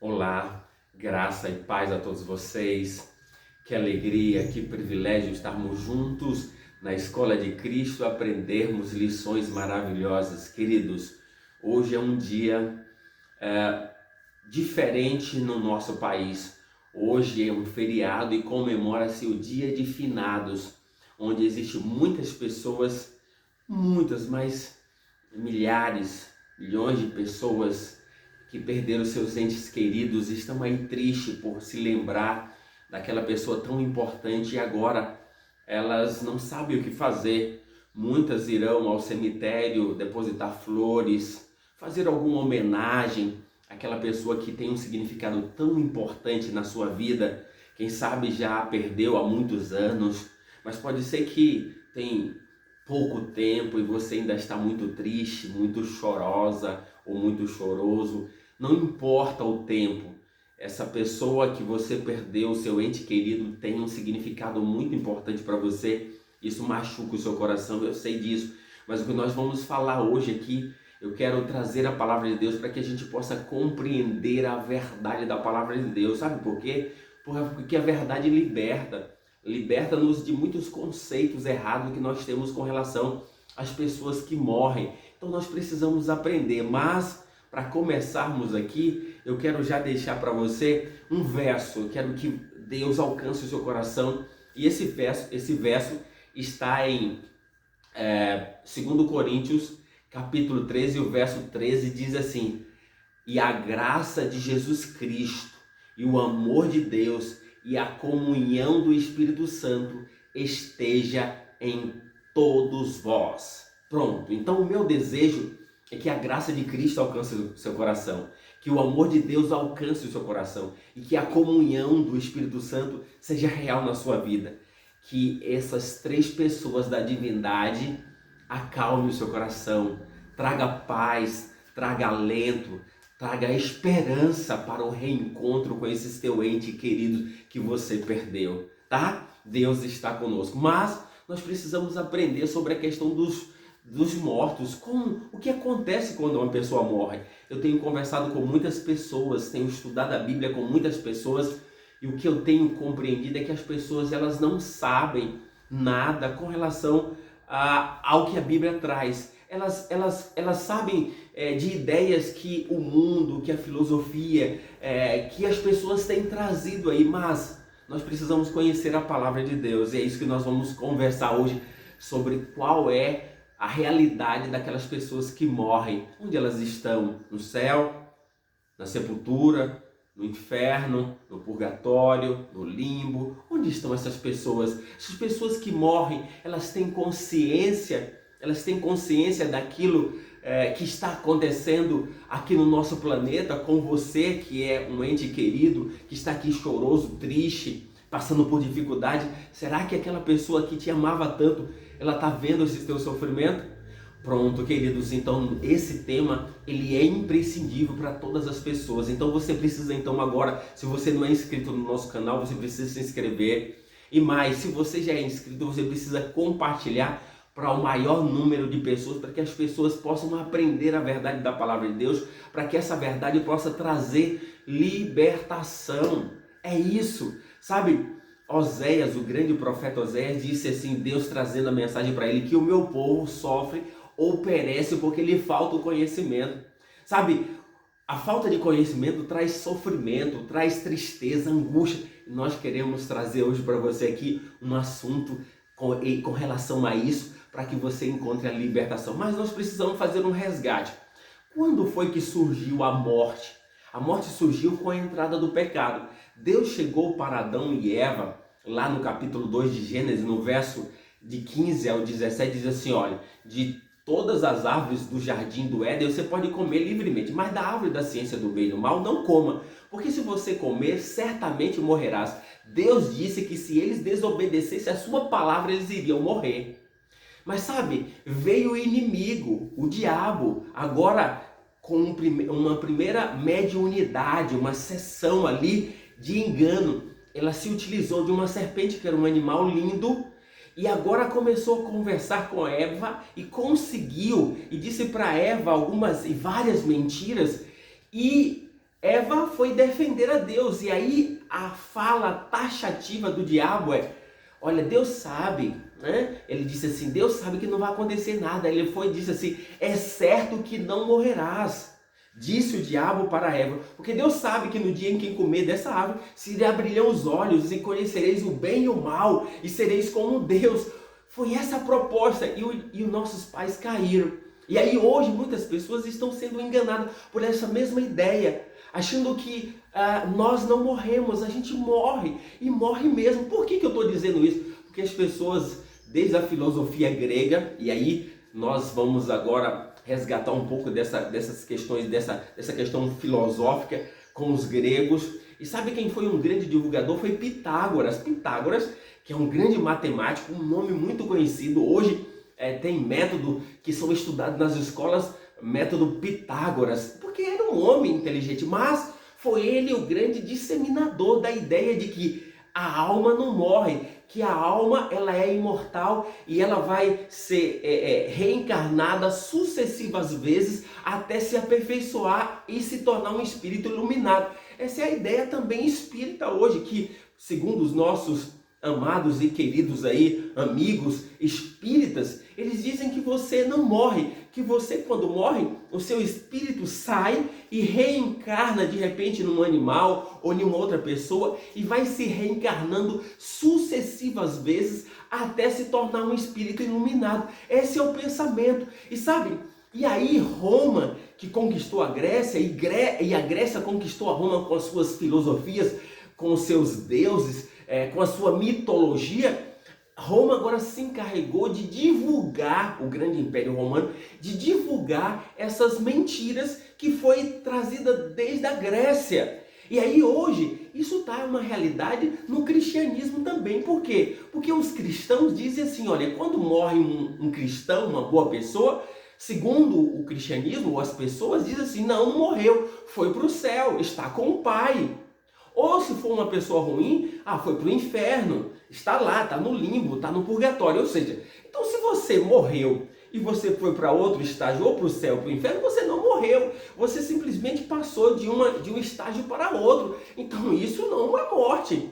Olá, graça e paz a todos vocês. Que alegria, que privilégio estarmos juntos na Escola de Cristo, aprendermos lições maravilhosas. Queridos, hoje é um dia diferente no nosso país. Hoje é um feriado e comemora-se o Dia de Finados, onde existem muitas pessoas, mas milhares, milhões de pessoas que perderam seus entes queridos, estão aí tristes por se lembrar daquela pessoa tão importante e agora elas não sabem o que fazer. Muitas irão ao cemitério depositar flores, fazer alguma homenagem àquela pessoa que tem um significado tão importante na sua vida. Quem sabe já perdeu há muitos anos, mas pode ser que tem pouco tempo e você ainda está muito triste, muito chorosa ou muito choroso. Não importa o tempo, essa pessoa que você perdeu, seu ente querido, tem um significado muito importante para você. Isso machuca o seu coração, eu sei disso. Mas o que nós vamos falar hoje aqui, eu quero trazer a palavra de Deus para que a gente possa compreender a verdade da palavra de Deus. Sabe por quê? Porque a verdade liberta. Liberta-nos de muitos conceitos errados que nós temos com relação às pessoas que morrem. Então nós precisamos aprender, mas para começarmos aqui, eu quero já deixar para você um verso. Eu quero que Deus alcance o seu coração. E esse verso está em 2 Coríntios, capítulo 13, o verso 13 diz assim: e a graça de Jesus Cristo, e o amor de Deus, e a comunhão do Espírito Santo esteja em todos vós. Pronto, então o meu desejo é que a graça de Cristo alcance o seu coração, que o amor de Deus alcance o seu coração e que a comunhão do Espírito Santo seja real na sua vida. Que essas três pessoas da divindade acalmem o seu coração, traga paz, traga alento, traga esperança para o reencontro com esses teu ente querido que você perdeu, tá? Deus está conosco, mas nós precisamos aprender sobre a questão dos mortos, o que acontece quando uma pessoa morre. Eu tenho conversado com muitas pessoas, tenho estudado a Bíblia com muitas pessoas, e o que eu tenho compreendido é que as pessoas elas não sabem nada com relação ao que a Bíblia traz. Elas sabem de ideias que o mundo, que a filosofia, que as pessoas têm trazido aí, mas nós precisamos conhecer a palavra de Deus, e é isso que nós vamos conversar hoje, sobre qual é a realidade daquelas pessoas que morrem. Onde elas estão? No céu, na sepultura, no inferno, no purgatório, no limbo? Onde estão essas pessoas? Essas pessoas que morrem, elas têm consciência daquilo que está acontecendo aqui no nosso planeta com você, que é um ente querido, que está aqui choroso, triste, passando por dificuldade. Será que aquela pessoa que te amava tanto, ela está vendo esse teu sofrimento? Pronto, queridos, então esse tema, ele é imprescindível para todas as pessoas. Então você precisa, agora, se você não é inscrito no nosso canal, você precisa se inscrever. E mais, se você já é inscrito, você precisa compartilhar para o maior número de pessoas, para que as pessoas possam aprender a verdade da palavra de Deus, para que essa verdade possa trazer libertação. É isso, sabe? Oséias, o grande profeta Oséias, disse assim, Deus trazendo a mensagem para ele, que o meu povo sofre ou perece porque lhe falta o conhecimento. Sabe, a falta de conhecimento traz sofrimento, traz tristeza, angústia. E nós queremos trazer hoje para você aqui um assunto com relação a isso, para que você encontre a libertação. Mas nós precisamos fazer um resgate. Quando foi que surgiu a morte? A morte surgiu com a entrada do pecado. Deus chegou para Adão e Eva, lá no capítulo 2 de Gênesis, no verso de 15 ao 17, diz assim, olha, de todas as árvores do jardim do Éden você pode comer livremente, mas da árvore da ciência do bem e do mal não coma, porque se você comer, certamente morrerás. Deus disse que se eles desobedecessem a sua palavra, eles iriam morrer. Mas sabe, veio o inimigo, o diabo, agora com uma primeira mediunidade, uma sessão ali de engano. Ela se utilizou de uma serpente, que era um animal lindo, e agora começou a conversar com Eva e conseguiu, e disse para Eva algumas e várias mentiras, e Eva foi defender a Deus, e aí a fala taxativa do diabo é: olha, Deus sabe, né? Ele disse assim: Deus sabe que não vai acontecer nada. Ele foi e disse assim: é certo que não morrerás. Disse o diabo para Eva, porque Deus sabe que no dia em que comer dessa árvore, se lhe abrirão os olhos e conhecereis o bem e o mal, e sereis como Deus. Foi essa a proposta, e os nossos pais caíram. E aí hoje muitas pessoas estão sendo enganadas por essa mesma ideia, achando que nós não morremos, a gente morre, e morre mesmo. Por que eu estou dizendo isso? Porque as pessoas, desde a filosofia grega, e aí nós vamos agora resgatar um pouco dessas questões, dessa questão filosófica com os gregos. E sabe quem foi um grande divulgador? Foi Pitágoras. Pitágoras, que é um grande matemático, um nome muito conhecido. Hoje tem método que são estudados nas escolas, método Pitágoras, porque era um homem inteligente, mas foi ele o grande disseminador da ideia de que a alma não morre, que a alma ela é imortal e ela vai ser reencarnada sucessivas vezes até se aperfeiçoar e se tornar um espírito iluminado. Essa é a ideia também espírita hoje, que segundo os nossos amados e queridos aí, amigos espíritas, eles dizem que você não morre, que você quando morre, o seu espírito sai e reencarna de repente num animal ou em uma outra pessoa e vai se reencarnando sucessivas vezes até se tornar um espírito iluminado. Esse é o pensamento. E sabe, e aí Roma, que conquistou a Grécia, e a Grécia conquistou a Roma com as suas filosofias, com os seus deuses, com a sua mitologia, Roma agora se encarregou de divulgar, o grande império romano, de divulgar essas mentiras que foi trazida desde a Grécia. E aí hoje, isso está uma realidade no cristianismo também. Por quê? Porque os cristãos dizem assim, olha, quando morre um cristão, uma boa pessoa, segundo o cristianismo, as pessoas dizem assim, não morreu, foi para o céu, está com o Pai. Ou se for uma pessoa ruim, foi para o inferno, está lá, está no limbo, está no purgatório. Ou seja, então se você morreu e você foi para outro estágio, ou para o céu ou para o inferno, você não morreu. Você simplesmente passou de um estágio para outro. Então isso não é morte.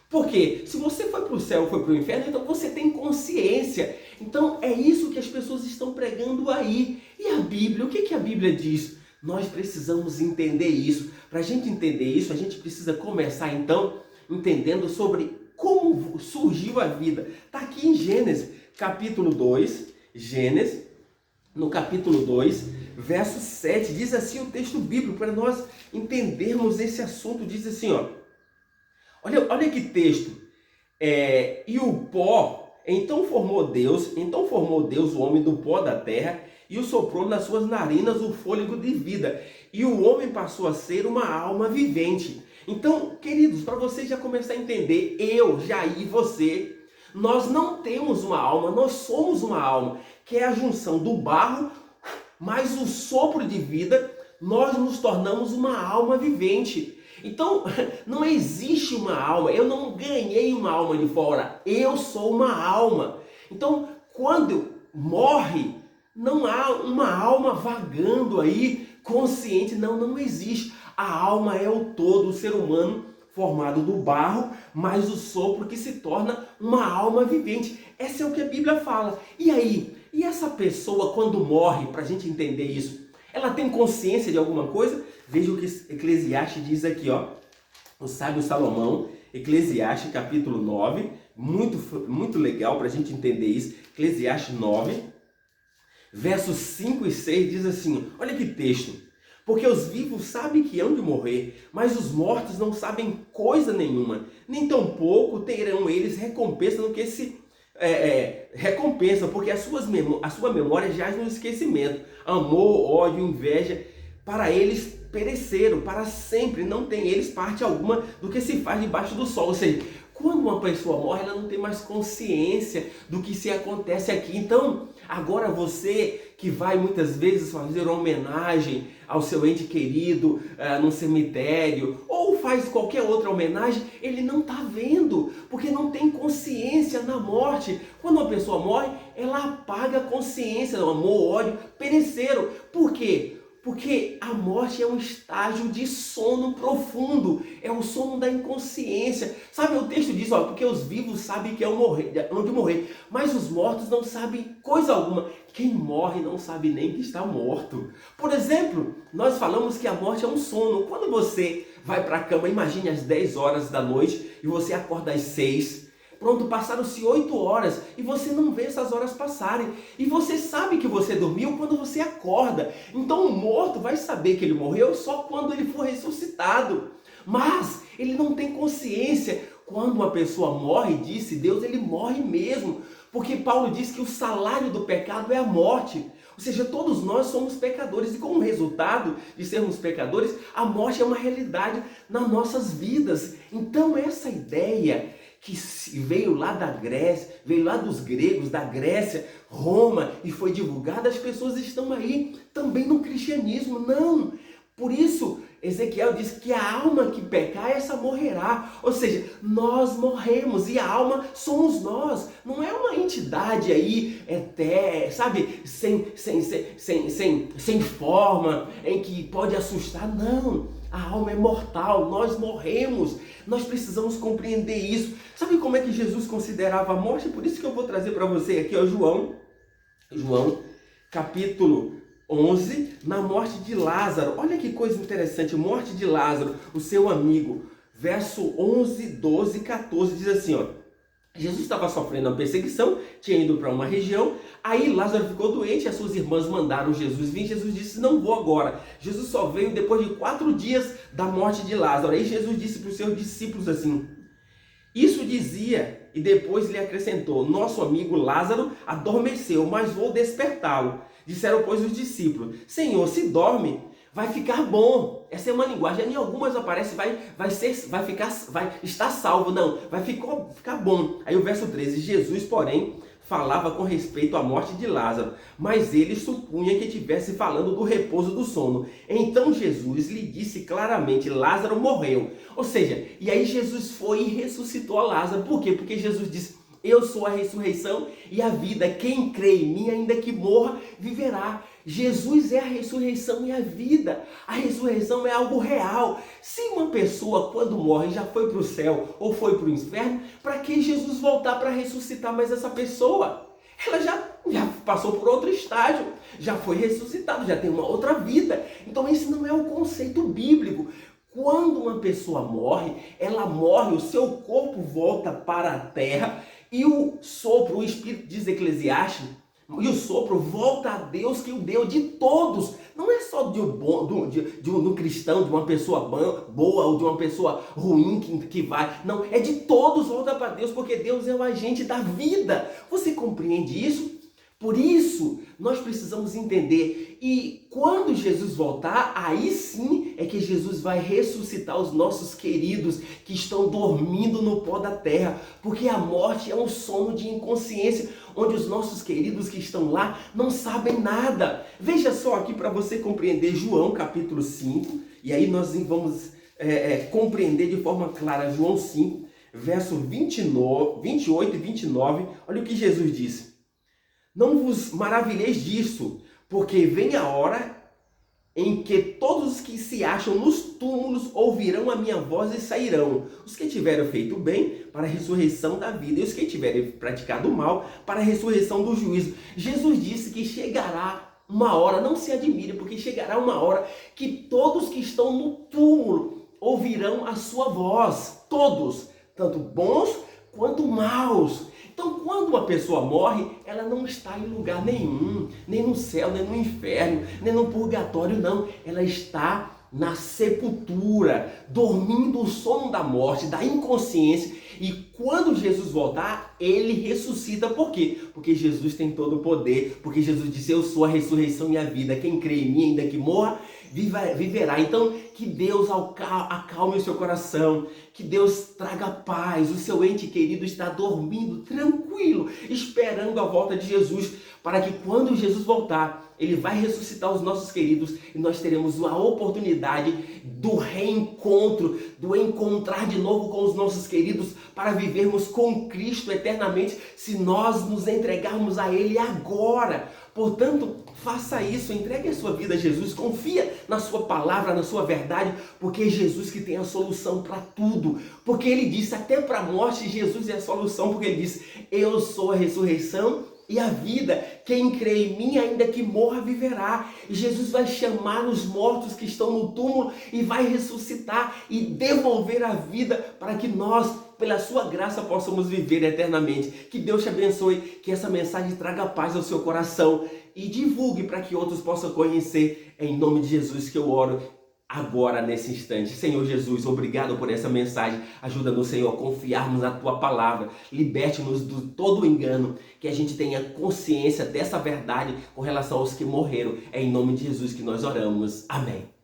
Porque se você foi para o céu ou foi para o inferno, então você tem consciência. Então é isso que as pessoas estão pregando aí. E a Bíblia, o que a Bíblia diz? Nós precisamos entender isso. Para a gente entender isso, a gente precisa começar então entendendo sobre como surgiu a vida. Está aqui em Gênesis, capítulo 2, Gênesis, no capítulo 2, verso 7, diz assim o texto bíblico, para nós entendermos esse assunto, diz assim, olha que texto, e o pó, então formou Deus o homem do pó da terra, e o soprou nas suas narinas o fôlego de vida, e o homem passou a ser uma alma vivente. Então, queridos, para você já começar a entender, eu, Jair, você, nós não temos uma alma, nós somos uma alma, que é a junção do barro mais o sopro de vida, nós nos tornamos uma alma vivente. Então, não existe uma alma, eu não ganhei uma alma de fora, eu sou uma alma. Então, quando morre, não há uma alma vagando aí, consciente, não existe. A alma é o todo, o ser humano formado do barro, mais o sopro que se torna uma alma vivente. Essa é o que a Bíblia fala. E aí? E essa pessoa quando morre, para a gente entender isso, ela tem consciência de alguma coisa? Veja o que Eclesiastes diz aqui, o sábio Salomão, Eclesiastes capítulo 9, muito legal para a gente entender isso. Eclesiastes 9, versos 5 e 6 diz assim, olha que texto. Porque os vivos sabem que hão de morrer, mas os mortos não sabem coisa nenhuma, nem tampouco terão eles recompensa no que se recompensa, porque a sua memória jaz no esquecimento. Amor, ódio, inveja, para eles pereceram, para sempre não tem eles parte alguma do que se faz debaixo do sol. Ou seja, quando uma pessoa morre, ela não tem mais consciência do que se acontece aqui. Então, agora você que vai muitas vezes fazer uma homenagem ao seu ente querido num cemitério, ou faz qualquer outra homenagem, ele não está vendo, porque não tem consciência na morte. Quando uma pessoa morre, ela apaga a consciência, o amor, o ódio, pereceram. Por quê? Porque a morte é um estágio de sono profundo, é o sono da inconsciência. Sabe, o texto diz, ó, porque os vivos sabem que é onde morrer, mas os mortos não sabem coisa alguma. Quem morre não sabe nem que está morto. Por exemplo, nós falamos que a morte é um sono. Quando você vai para a cama, imagine às 10 horas da noite e você acorda às 6. Pronto, passaram-se 8 horas e você não vê essas horas passarem. E você sabe que você dormiu quando você acorda. Então o morto vai saber que ele morreu só quando ele for ressuscitado. Mas ele não tem consciência. Quando uma pessoa morre, disse Deus, ele morre mesmo. Porque Paulo diz que o salário do pecado é a morte. Ou seja, todos nós somos pecadores. E como resultado de sermos pecadores, a morte é uma realidade nas nossas vidas. Então essa ideia que veio lá da Grécia, veio lá dos gregos, da Grécia, Roma, e foi divulgada, as pessoas estão aí também no cristianismo. Não! Por isso, Ezequiel diz que a alma que pecar, essa morrerá. Ou seja, nós morremos e a alma somos nós. Não é uma entidade aí, sabe, sem forma, em que pode assustar. Não! A alma é mortal, nós morremos. Nós precisamos compreender isso. Sabe como é que Jesus considerava a morte? Por isso que eu vou trazer para você aqui, ó, João, capítulo 11, na morte de Lázaro. Olha que coisa interessante, morte de Lázaro, o seu amigo. Verso 11, 12, 14, diz assim, ó. Jesus estava sofrendo uma perseguição, tinha ido para uma região, aí Lázaro ficou doente, as suas irmãs mandaram Jesus vir, Jesus disse, não vou agora. Jesus só veio depois de 4 dias da morte de Lázaro. Aí Jesus disse para os seus discípulos assim, isso dizia e depois lhe acrescentou, nosso amigo Lázaro adormeceu, mas vou despertá-lo. Disseram, pois, os discípulos, Senhor, se dorme, vai ficar bom. Essa é uma linguagem, em algumas aparece, vai estar salvo, não, vai ficar bom. Aí o verso 13, Jesus, porém, falava com respeito à morte de Lázaro, mas ele supunha que estivesse falando do repouso do sono. Então Jesus lhe disse claramente, Lázaro morreu. Ou seja, e aí Jesus foi e ressuscitou a Lázaro. Por quê? Porque Jesus disse, eu sou a ressurreição e a vida. Quem crê em mim, ainda que morra, viverá. Jesus é a ressurreição e a vida. A ressurreição é algo real. Se uma pessoa, quando morre, já foi para o céu ou foi para o inferno, para que Jesus voltar para ressuscitar mais essa pessoa? Ela já passou por outro estágio, já foi ressuscitada, já tem uma outra vida. Então esse não é o conceito bíblico. Quando uma pessoa morre, ela morre, o seu corpo volta para a terra e o sopro, o Espírito diz Eclesiastes, e o sopro volta a Deus que o deu de todos. Não é só de um cristão, de uma pessoa boa ou de uma pessoa ruim que vai. Não, é de todos, volta para Deus, porque Deus é o agente da vida. Você compreende isso? Por isso, nós precisamos entender. E quando Jesus voltar, aí sim é que Jesus vai ressuscitar os nossos queridos que estão dormindo no pó da terra. Porque a morte é um sono de inconsciência, onde os nossos queridos que estão lá não sabem nada. Veja só aqui para você compreender João capítulo 5. E aí nós vamos compreender de forma clara João 5, verso 29, 28 e 29. Olha o que Jesus disse. Não vos maravilheis disso, porque vem a hora em que todos os que se acham nos túmulos ouvirão a minha voz e sairão. Os que tiveram feito bem para a ressurreição da vida e os que tiverem praticado mal para a ressurreição do juízo. Jesus disse que chegará uma hora, não se admire, porque chegará uma hora que todos que estão no túmulo ouvirão a sua voz. Todos, tanto bons quanto maus. Então, quando uma pessoa morre, ela não está em lugar nenhum, nem no céu, nem no inferno, nem no purgatório, não. Ela está na sepultura, dormindo o sono da morte, da inconsciência. E quando Jesus voltar, ele ressuscita. Por quê? Porque Jesus tem todo o poder, porque Jesus disse, eu sou a ressurreição e a vida. Quem crê em mim, ainda que morra, viverá. Então, que Deus acalme o seu coração, que Deus traga paz. O seu ente querido está dormindo tranquilo, esperando a volta de Jesus, para que quando Jesus voltar, ele vai ressuscitar os nossos queridos e nós teremos a oportunidade do reencontro, do encontrar de novo com os nossos queridos, para vivermos com Cristo eternamente, se nós nos entregarmos a Ele agora. Portanto, faça isso, entregue a sua vida a Jesus, confia na sua palavra, na sua verdade, porque é Jesus que tem a solução para tudo. Porque ele disse, até para a morte, Jesus é a solução, porque ele disse, eu sou a ressurreição e a vida, quem crê em mim, ainda que morra, viverá. E Jesus vai chamar os mortos que estão no túmulo e vai ressuscitar e devolver a vida para que nós, pela sua graça, possamos viver eternamente. Que Deus te abençoe, que essa mensagem traga paz ao seu coração e divulgue para que outros possam conhecer. É em nome de Jesus que eu oro agora, nesse instante. Senhor Jesus, obrigado por essa mensagem. Ajuda-nos, Senhor, a confiarmos na Tua palavra. Liberte-nos de todo o engano. Que a gente tenha consciência dessa verdade com relação aos que morreram. É em nome de Jesus que nós oramos. Amém.